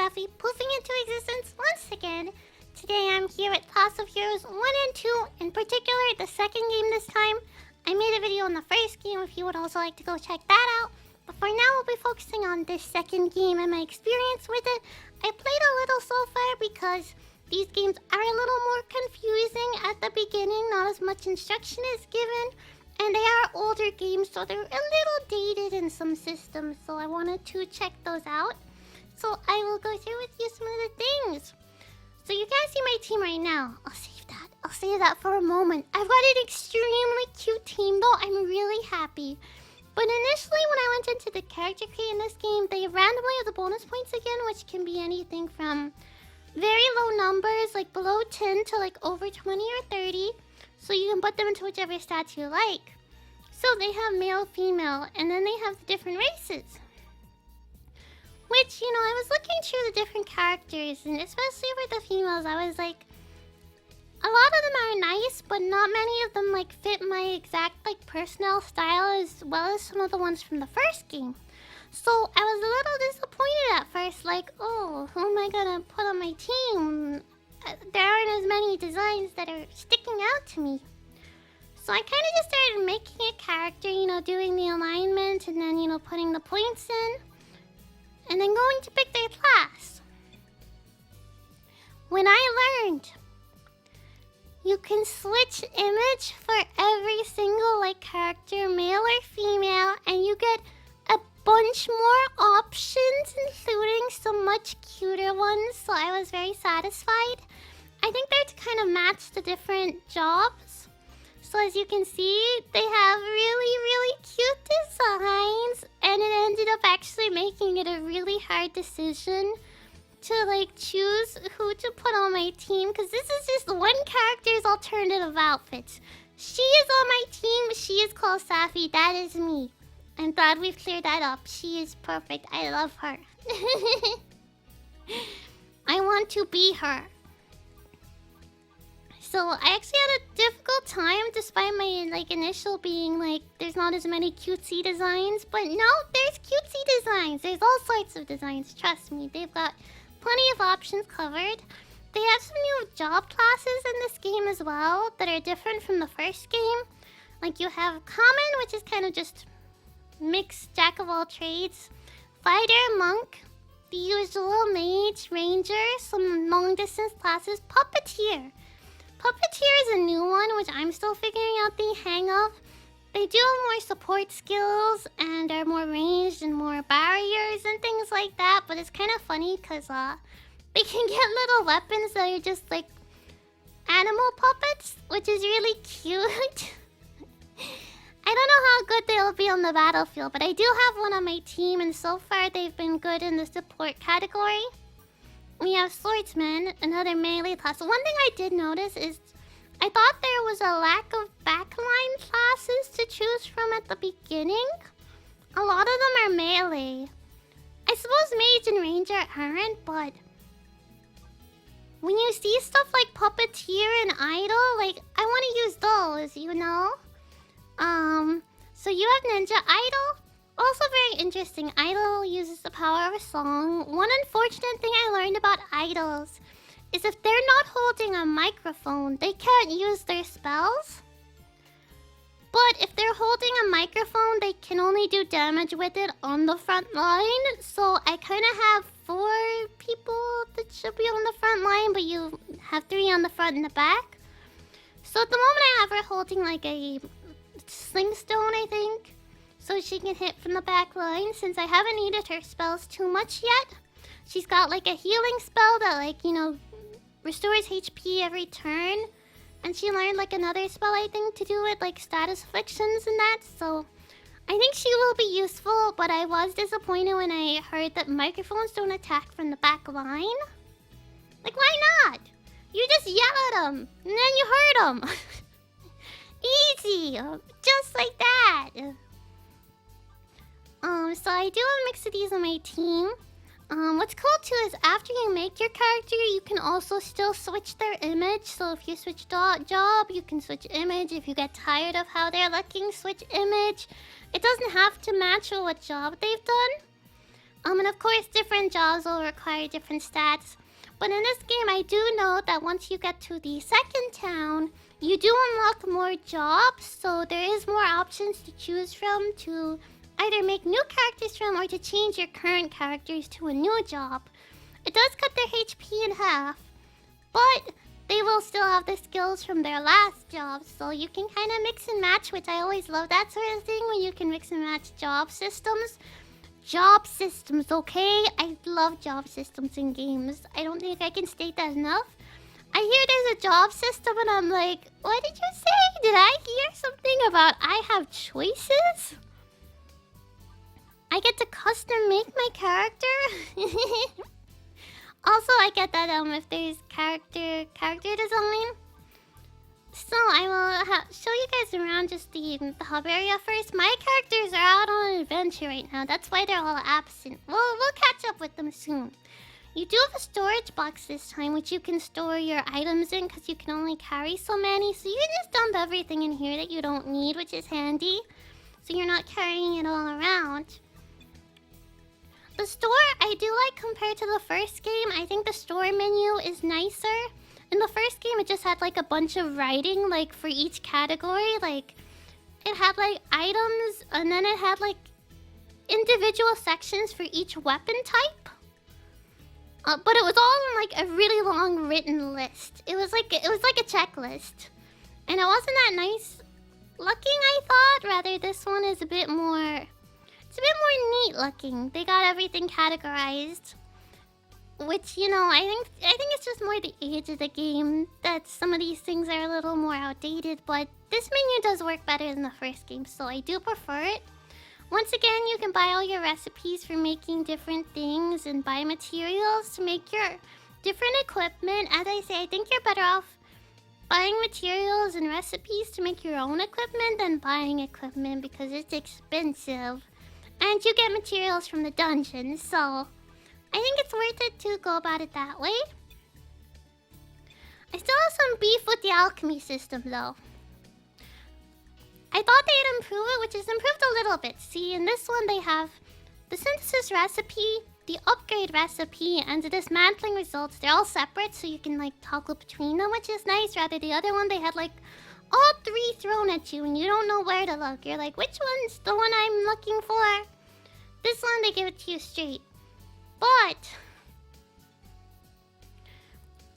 Safi, poofing into existence once again. Today I'm here at Class of Heroes 1 and 2, in particular the second game this time. I made a video on the first game if you would also like to go check that out. But for now we'll be focusing on this second game and my experience with it. I played a little so far because these games are a little more confusing at the beginning, not as much instruction is given. And they are older games, so they're a little dated in some systems, so I wanted to check those out. So I will go through with you some of the things. So you guys see my team right now. I'll save that for a moment. I've got an extremely cute team though. I'm really happy. But initially when I went into the character create in this game, they randomly have the bonus points again, which can be anything from very low numbers, like below 10 to like over 20 or 30. So you can put them into whichever stats you like. So they have male, female, and then they have the different races. Which, you know, I was looking through the different characters, and especially for the females, I was like, a lot of them are nice, but not many of them like fit my exact like personnel style as well as some of the ones from the first game. So I was a little disappointed at first, like, oh, who am I gonna put on my team? There aren't as many designs that are sticking out to me. So I kind of just started making a character, you know, doing the alignment and then, you know, putting the points in. And then going to pick their class. When I learned you can switch image for every single like character, male or female, and you get a bunch more options, including some much cuter ones, so I was very satisfied. I think they're to kind of match the different jobs. So as you can see, they have really cute designs, and it ended up actually making it a really hard decision to like choose who to put on my team, because this is just one character's alternative outfits. She is on my team, she is called Safi, that is me. I'm glad we've cleared that up. She is perfect. I love her. I want to be her. So I actually had a difficult time despite my like initial being like there's not as many cutesy designs. But no, there's cutesy designs. There's all sorts of designs. Trust me. They've got plenty of options covered. They have some new job classes in this game as well that are different from the first game. Like you have Common, which is kind of just mixed jack of all trades, fighter, monk, the usual mage, ranger, some long distance classes, puppeteer. Puppeteer is a new one, which I'm still figuring out the hang of. They do have more support skills and are more ranged and more barriers and things like that, but it's kind of funny because they can get little weapons that are just like animal puppets, which is really cute. I don't know how good they'll be on the battlefield, but I do have one on my team, and so far they've been good in the support category. We have swordsman, another melee class. So one thing I did notice is I thought there was a lack of backline classes to choose from at the beginning. A lot of them are melee. I suppose mage and ranger aren't, but when you see stuff like puppeteer and idol, like I want to use those, you know? So you have ninja. Idol, also very interesting. Idol uses the power of a song. One unfortunate thing I learned about idols is if they're not holding a microphone, they can't use their spells. But if they're holding a microphone, they can only do damage with it on the front line. So I kind of have 4 people that should be on the front line, but you have 3 on the front and the back. So at the moment I have her holding like a sling stone, I think, so she can hit from the back line, since I haven't needed her spells too much yet. She's got like a healing spell that like, you know, restores HP every turn, and she learned like another spell I think to do with like status afflictions and that, so I think she will be useful. But I was disappointed when I heard that microphones don't attack from the back line. Like, why not? You just yell at them and then you hurt them. Easy, just like that. So I do have a mix of these on my team. What's cool too is after you make your character, you can also still switch their image. So if you switch job, you can switch image. If you get tired of how they're looking, switch image. It doesn't have to match with what job they've done. And of course, different jobs will require different stats. But in this game, I do know that once you get to the second town, you do unlock more jobs. So there is more options to choose from to either make new characters from or to change your current characters to a new job. It does cut their HP in half, but they will still have the skills from their last job. So you can kind of mix and match, which I always love that sort of thing when you can mix and match job systems. Job systems, okay? I love job systems in games. I don't think I can state that enough. I hear there's a job system and I'm like, what did you say? Did I hear something about I have choices? I get to custom make my character? Also, I get that if there's character design. So I will show you guys around just the hub area first. My characters are out on an adventure right now. That's why they're all absent. We'll catch up with them soon. You do have a storage box this time, which you can store your items in because you can only carry so many. So you can just dump everything in here that you don't need, which is handy. So you're not carrying it all around. The store, I do like compared to the first game. I think the store menu is nicer. In the first game, it just had like a bunch of writing like for each category. Like it had like items and then it had like individual sections for each weapon type. But it was all in like a really long written list. It was like a checklist. And it wasn't that nice looking, I thought. Rather, this one is a bit more... It's a bit more neat looking. They got everything categorized. Which, you know, I think it's just more the age of the game that some of these things are a little more outdated, but this menu does work better than the first game, so I do prefer it. Once again, you can buy all your recipes for making different things and buy materials to make your different equipment. As I say, I think you're better off buying materials and recipes to make your own equipment than buying equipment because it's expensive. And you get materials from the dungeon, so I think it's worth it to go about it that way. I still have some beef with the alchemy system, though. I thought they'd improve it, which is improved a little bit. See, in this one they have the synthesis recipe, the upgrade recipe, and the dismantling results. They're all separate, so you can, like, toggle between them, which is nice. Rather, the other one, they had, like, all three thrown at you, and you don't know where to look. You're like, which one's the one I'm looking for? This one, they give it to you straight. But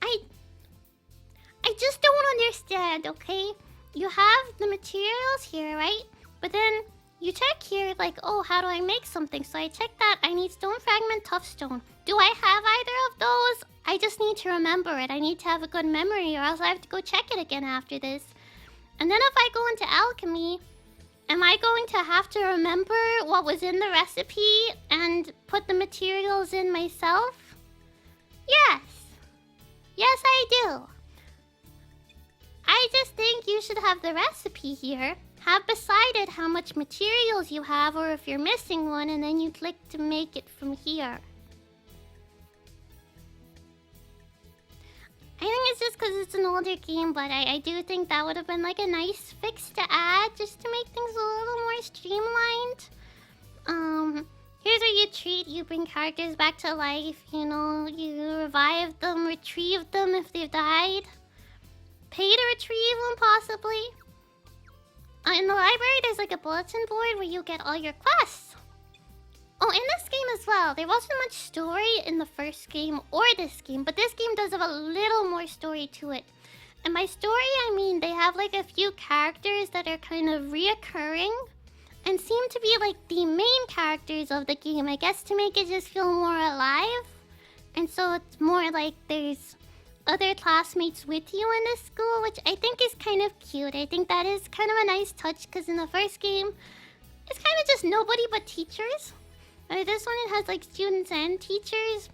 I just don't understand, okay? You have the materials here, right? But then you check here like, oh, how do I make something? So I check that. I need stone fragment, tough stone. Do I have either of those? I just need to remember it. I need to have a good memory or else I have to go check it again after this. And then if I go into alchemy, am I going to have to remember what was in the recipe and put the materials in myself? Yes. Yes, I do. I just think you should have the recipe here. Have beside it how much materials you have or if you're missing one, and then you click to make it from here. I think it's just because it's an older game, but I do think that would have been like a nice fix to add just to make things a little more streamlined. Here's where you treat, you bring characters back to life, you know, you revive them, retrieve them if they've died. Pay to retrieve them, possibly. In the library, there's like a bulletin board where you get all your quests. Oh, in this game as well, there wasn't much story in the first game or this game, but this game does have a little more story to it. And by story, I mean they have like a few characters that are kind of reoccurring and seem to be like the main characters of the game, I guess, to make it just feel more alive. And so it's more like there's other classmates with you in this school, which I think is kind of cute. I think that is kind of a nice touch because in the first game, it's kind of just nobody but teachers. This one, it has like students and teachers.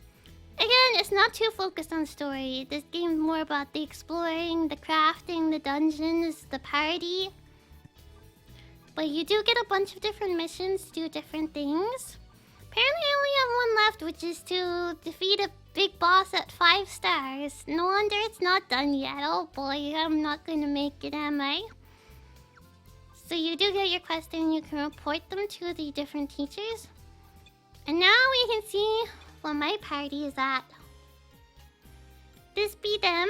Again, it's not too focused on story. This game is more about the exploring, the crafting, the dungeons, the party. But you do get a bunch of different missions to do different things. Apparently I only have one left, which is to defeat a big boss at 5 stars. No wonder it's not done yet. Oh boy, I'm not going to make it, am I? So you do get your quest and you can report them to the different teachers. And now we can see what my party is at. This be them.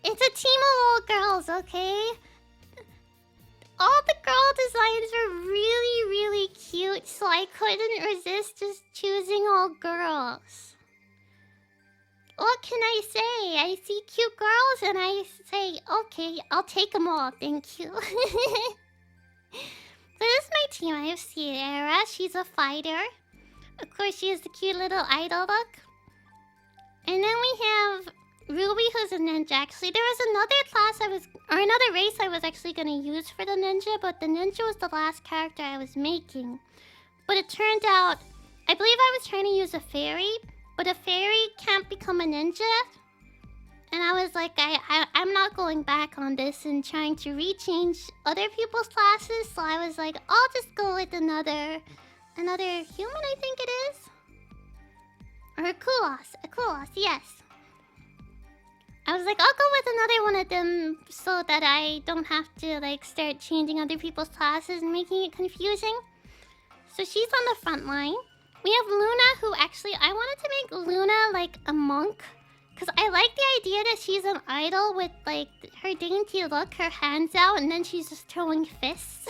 It's a team of all girls, okay? All the girl designs were really, really cute, so I couldn't resist just choosing all girls. What can I say? I see cute girls and I say, okay, I'll take them all, thank you. So this is my team. I have Sierra, she's a fighter. Of course, she has the cute little idol look. And then we have Ruby, who's a ninja. Actually, there was another race I was actually going to use for the ninja, but the ninja was the last character I was making. But it turned out, I believe I was trying to use a fairy, but a fairy can't become a ninja. And I was like, I'm not going back on this and trying to rechange other people's classes, so I was like, I'll just go with another human, I think it is. Or a Kulos, yes. I was like, I'll go with another one of them so that I don't have to like start changing other people's classes and making it confusing. So she's on the front line. We have Luna, who actually, I wanted to make Luna like a monk. Because I like the idea that she's an idol with like her dainty look, her hands out, and then she's just throwing fists.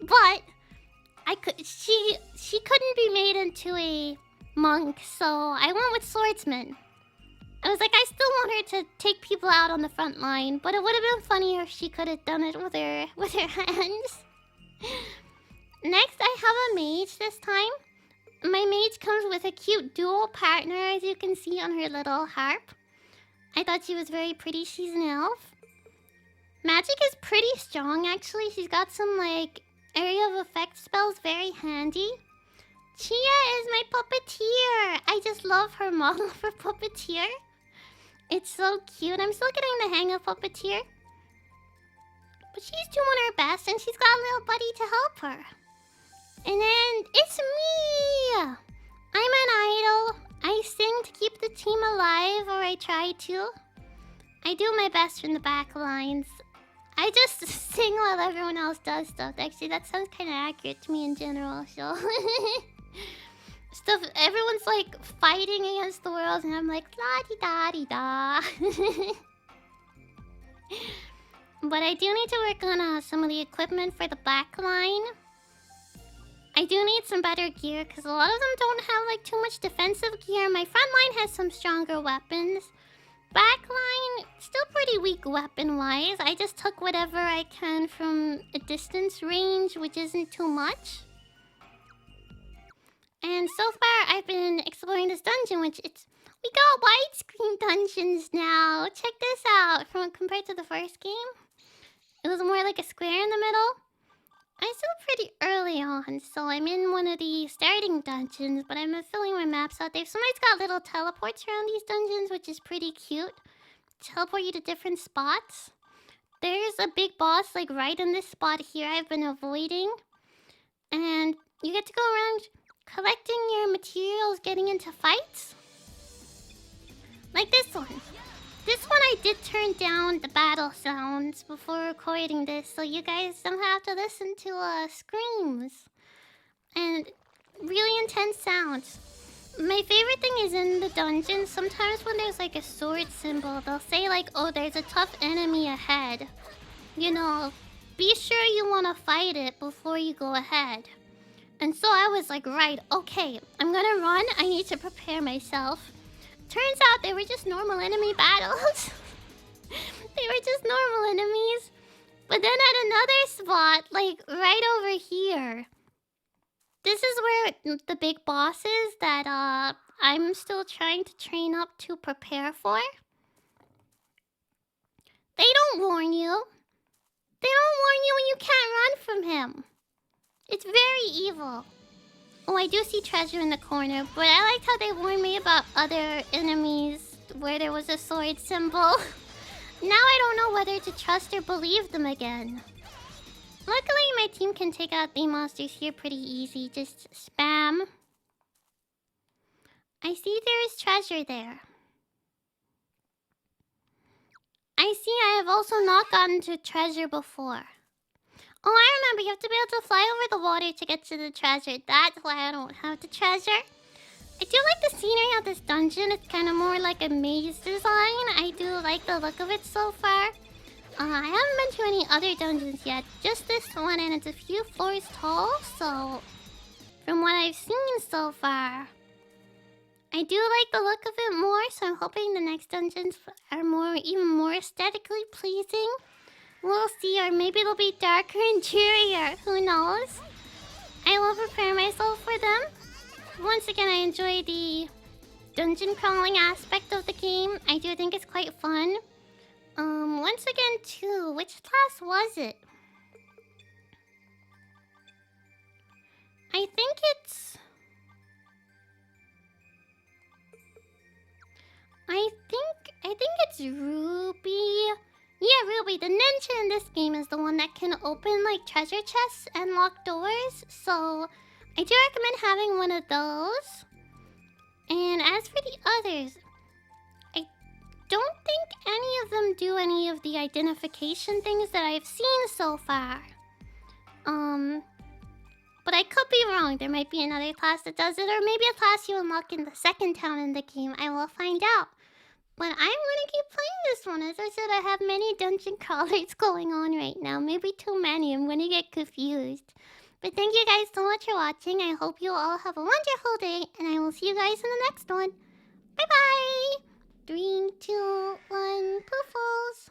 But she couldn't be made into a monk, so I went with swordsman. I was like, I still want her to take people out on the front line, but it would have been funnier if she could have done it with her hands. Next, I have a mage this time. My mage comes with a cute dual partner, as you can see on her little harp. I thought she was very pretty. She's an elf. Magic is pretty strong, actually. She's got some, like, area of effect spells, very handy. Chia is my puppeteer. I just love her model for puppeteer. It's so cute. I'm still getting the hang of puppeteer. But she's doing her best, and she's got a little buddy to help her. And then, it's me! I'm an idol. I sing to keep the team alive, or I try to. I do my best from the back lines. I just sing while everyone else does stuff. Actually, that sounds kind of accurate to me in general, so... Everyone's like fighting against the world, and I'm like, la-di-da-di-da. But I do need to work on some of the equipment for the back line. I do need some better gear, because a lot of them don't have like too much defensive gear. My front line has some stronger weapons. Back line, still pretty weak weapon-wise. I just took whatever I can from a distance range, which isn't too much. And so far, I've been exploring this dungeon, we got widescreen dungeons now. Check this out. Compared to the first game, it was more like a square in the middle. I'm still pretty early on, so I'm in one of the starting dungeons, but I'm filling my maps out. Somebody's got little teleports around these dungeons, which is pretty cute. Teleport you to different spots. There's a big boss, like right in this spot here I've been avoiding. And you get to go around collecting your materials, getting into fights. Like this one. This one I did turn down the battle sounds before recording this, so you guys don't have to listen to screams and really intense sounds. My favorite thing is in the dungeon, sometimes when there's like a sword symbol, they'll say like, oh, there's a tough enemy ahead. You know, be sure you want to fight it before you go ahead. And so I was like, right, okay, I'm gonna run, I need to prepare myself. Turns out they were just normal enemy battles. They were just normal enemies. But then at another spot, like right over here, this is where the big boss is that I'm still trying to train up to prepare for. They don't warn you. They don't warn you when you can't run from him. It's very evil. Oh, I do see treasure in the corner, but I liked how they warned me about other enemies where there was a sword symbol. Now I don't know whether to trust or believe them again. Luckily, my team can take out the monsters here pretty easy. Just spam. I see there is treasure there. I see I have also not gotten to treasure before. Oh, I remember. You have to be able to fly over the water to get to the treasure. That's why I don't have the treasure. I do like the scenery of this dungeon. It's kind of more like a maze design. I do like the look of it so far. I haven't been to any other dungeons yet. Just this one, and it's a few floors tall. So, from what I've seen so far, I do like the look of it more. So I'm hoping the next dungeons are even more aesthetically pleasing. We'll see, or maybe it'll be darker and cheerier. Who knows? I will prepare myself for them. Once again, I enjoy the dungeon crawling aspect of the game. I do think it's quite fun. Once again, too, which class was it? I think it's... I think it's Ruby. Yeah, Ruby. The ninja in this game is the one that can open, like, treasure chests and lock doors. So, I do recommend having one of those. And as for the others, I don't think any of them do any of the identification things that I've seen so far. But I could be wrong. There might be another class that does it, or maybe a class you unlock in the second town in the game. I will find out. But I'm gonna keep playing this one. As I said, I have many dungeon crawlers going on right now. Maybe too many. I'm gonna get confused. But thank you guys so much for watching. I hope you all have a wonderful day, and I will see you guys in the next one. Bye bye! 3, 2, 1, poofles!